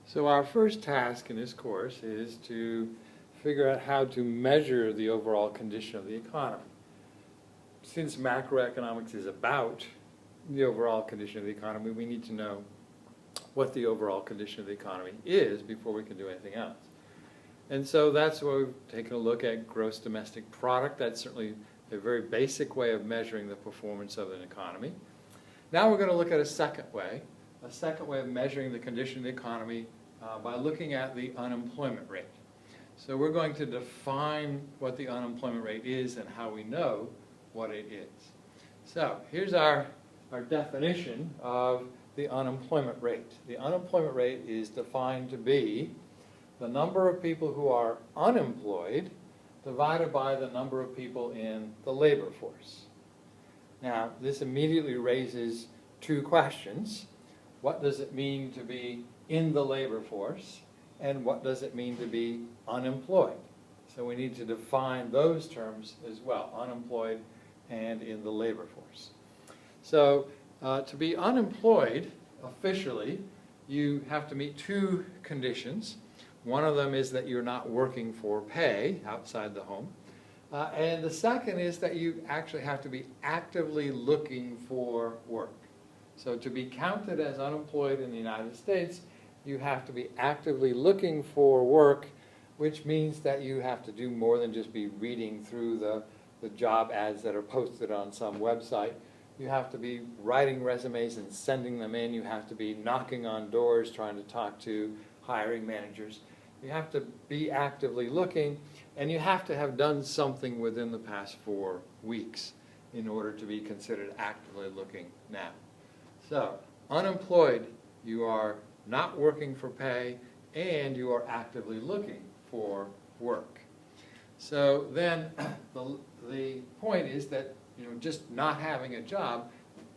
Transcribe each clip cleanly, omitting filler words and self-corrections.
So our first task in this course is to figure out how to measure the overall condition of the economy. Since macroeconomics is about the overall condition of the economy, we need to know what the overall condition of the economy is before we can do anything else. And so that's why we've taken a look at gross domestic product. That's certainly a very basic way of measuring the performance of an economy. Now we're going to look at a second way of measuring the condition of the economy by looking at the unemployment rate. So we're going to define what the unemployment rate is and how we know what it is. So here's our definition of the unemployment rate. The unemployment rate is defined to be the number of people who are unemployed divided by the number of people in the labor force. Now, this immediately raises two questions. What does it mean to be in the labor force, and what does it mean to be unemployed? So we need to define those terms as well, unemployed and in the labor force. So to be unemployed officially, you have to meet two conditions. One of them is that you're not working for pay outside the home. And the second is that you actually have to be actively looking for work. So to be counted as unemployed in the United States, you have to be actively looking for work, which means that you have to do more than just be reading through the job ads that are posted on some website. You have to be writing resumes and sending them in. You have to be knocking on doors, trying to talk to hiring managers. You have to be actively looking, and you have to have done something within the past 4 weeks in order to be considered actively looking now. So, unemployed, you are not working for pay, and you are actively looking for work. So then the point is that just not having a job,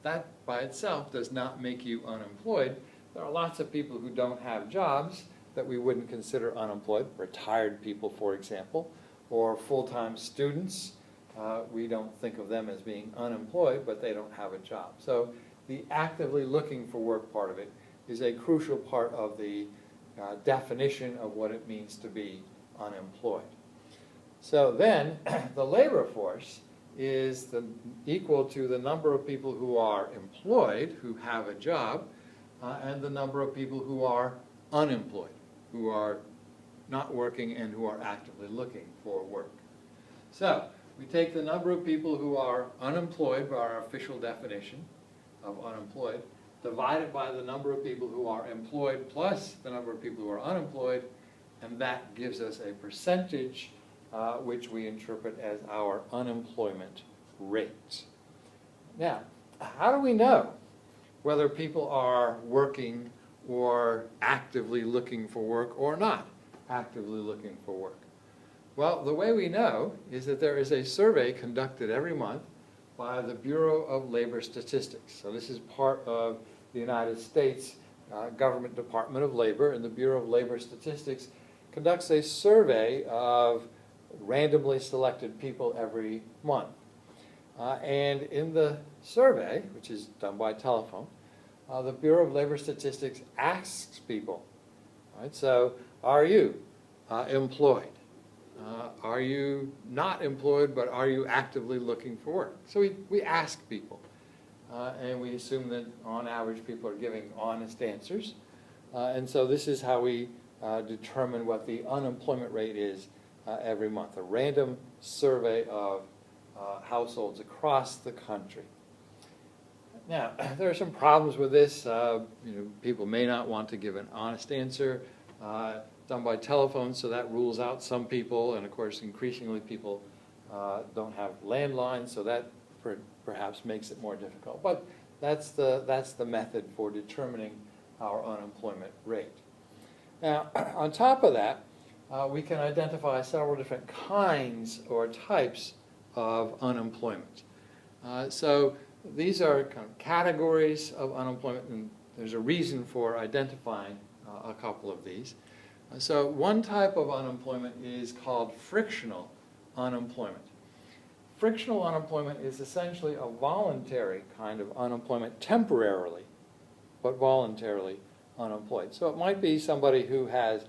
that by itself does not make you unemployed. There are lots of people who don't have jobs that we wouldn't consider unemployed, retired people, for example, or full-time students. We don't think of them as being unemployed, but they don't have a job. So the actively looking for work part of it is a crucial part of the definition of what it means to be unemployed. So then the labor force is equal to the number of people who are employed, who have a job, and the number of people who are unemployed, who are not working and who are actively looking for work. So we take the number of people who are unemployed by our official definition of unemployed, divided by the number of people who are employed plus the number of people who are unemployed, and that gives us a percentage which we interpret as our unemployment rate. Now, how do we know whether people are working or actively looking for work or not actively looking for work? Well, the way we know is that there is a survey conducted every month by the Bureau of Labor Statistics. So this is part of the United States Government Department of Labor, and the Bureau of Labor Statistics conducts a survey of randomly selected people every month. And in the survey, which is done by telephone, the Bureau of Labor Statistics asks people, right, so are you employed? Are you not employed, but are you actively looking for work? So we ask people, and we assume that on average people are giving honest answers. And so this is how we determine what the unemployment rate is every month, a random survey of households across the country. Now, there are some problems with this. People may not want to give an honest answer. Done by telephone, so that rules out some people, and of course increasingly people don't have landlines, so that perhaps makes it more difficult. But that's the method for determining our unemployment rate. Now, on top of that, we can identify several different kinds or types of unemployment. So these are kind of categories of unemployment, and there's a reason for identifying a couple of these. So one type of unemployment is called frictional unemployment. Frictional unemployment is essentially a voluntary kind of unemployment, temporarily, but voluntarily unemployed. So it might be somebody who has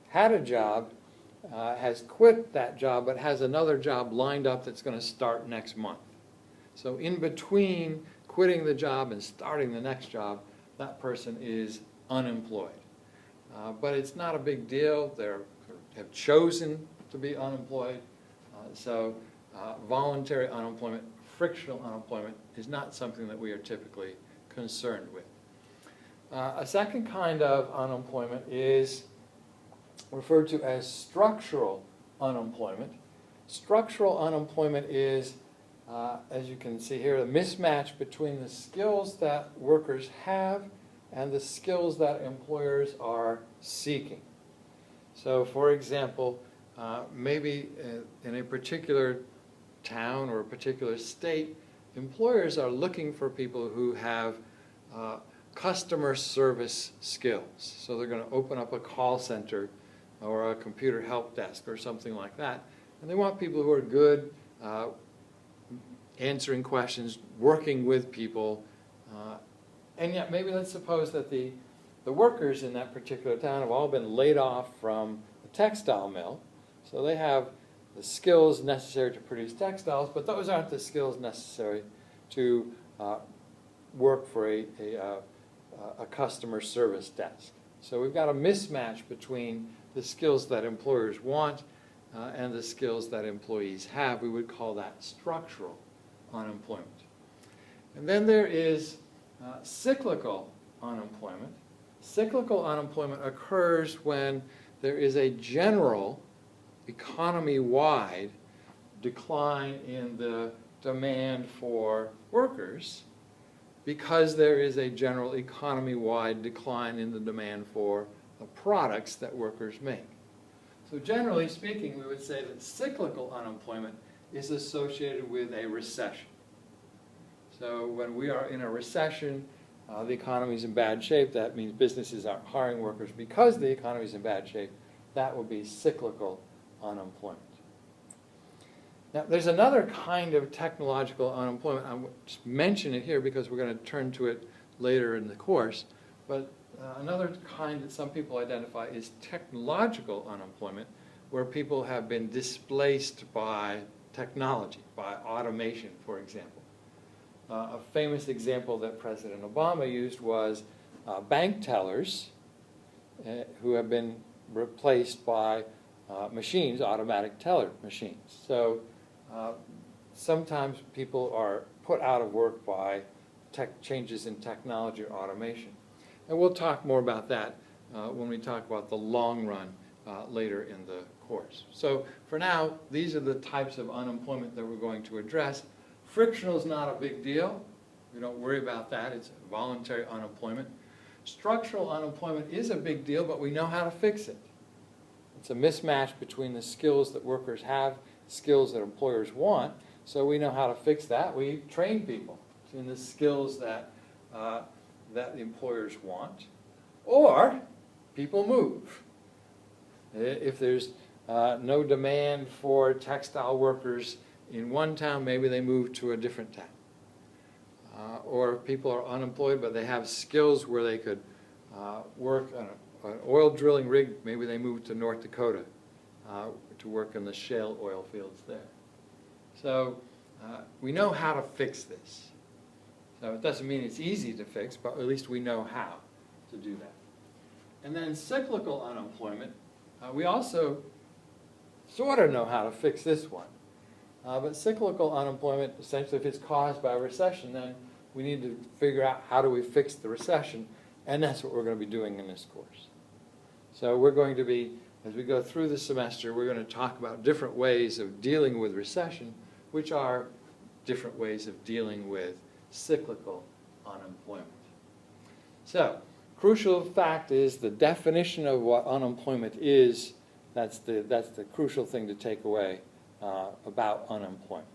had a job, has quit that job, but has another job lined up that's going to start next month. So in between quitting the job and starting the next job, that person is unemployed. But it's not a big deal. They have chosen to be unemployed. So voluntary unemployment, frictional unemployment, is not something that we are typically concerned with. A second kind of unemployment is referred to as structural unemployment. Structural unemployment is, as you can see here, a mismatch between the skills that workers have and the skills that employers are seeking. So, for example, maybe in a particular town or a particular state, employers are looking for people who have customer service skills. So they're going to open up a call center or a computer help desk or something like that. And they want people who are good answering questions, working with people. And yet maybe let's suppose that the workers in that particular town have all been laid off from the textile mill. So they have the skills necessary to produce textiles, but those aren't the skills necessary to work for a customer service desk. So we've got a mismatch between the skills that employers want and the skills that employees have. We would call that structural unemployment. And then there is cyclical unemployment. Cyclical unemployment occurs when there is a general economy-wide decline in the demand for workers because there is a general economy-wide decline in the demand for the products that workers make. So generally speaking, we would say that cyclical unemployment is associated with a recession. So when we are in a recession, the economy is in bad shape. That means businesses aren't hiring workers because the economy is in bad shape. That would be cyclical unemployment. Now, there's another kind of technological unemployment. I just mention it here because we're going to turn to it later in the course. But another kind that some people identify is technological unemployment, where people have been displaced by technology, by automation, for example. A famous example that President Obama used was bank tellers who have been replaced by machines, automatic teller machines. So sometimes people are put out of work by changes in technology or automation. And we'll talk more about that when we talk about the long run later in the course. So for now, these are the types of unemployment that we're going to address. Frictional is not a big deal. We don't worry about that. It's voluntary unemployment. Structural unemployment is a big deal, but we know how to fix it. It's a mismatch between the skills that workers have, skills that employers want, so we know how to fix that. We train people in the skills that the employers want, or people move. If there's no demand for textile workers in one town, maybe they move to a different town. Or if people are unemployed, but they have skills where they could work on an oil drilling rig, maybe they move to North Dakota to work in the shale oil fields there. So we know how to fix this. So it doesn't mean it's easy to fix, but at least we know how to do that. And then cyclical unemployment, we also sort of know how to fix this one. But cyclical unemployment, essentially if it's caused by a recession, then we need to figure out how do we fix the recession, and that's what we're going to be doing in this course. So we're going to be, as we go through the semester, we're going to talk about different ways of dealing with recession, which are different ways of dealing with cyclical unemployment. So, crucial fact is the definition of what unemployment is. That's the crucial thing to take away about unemployment.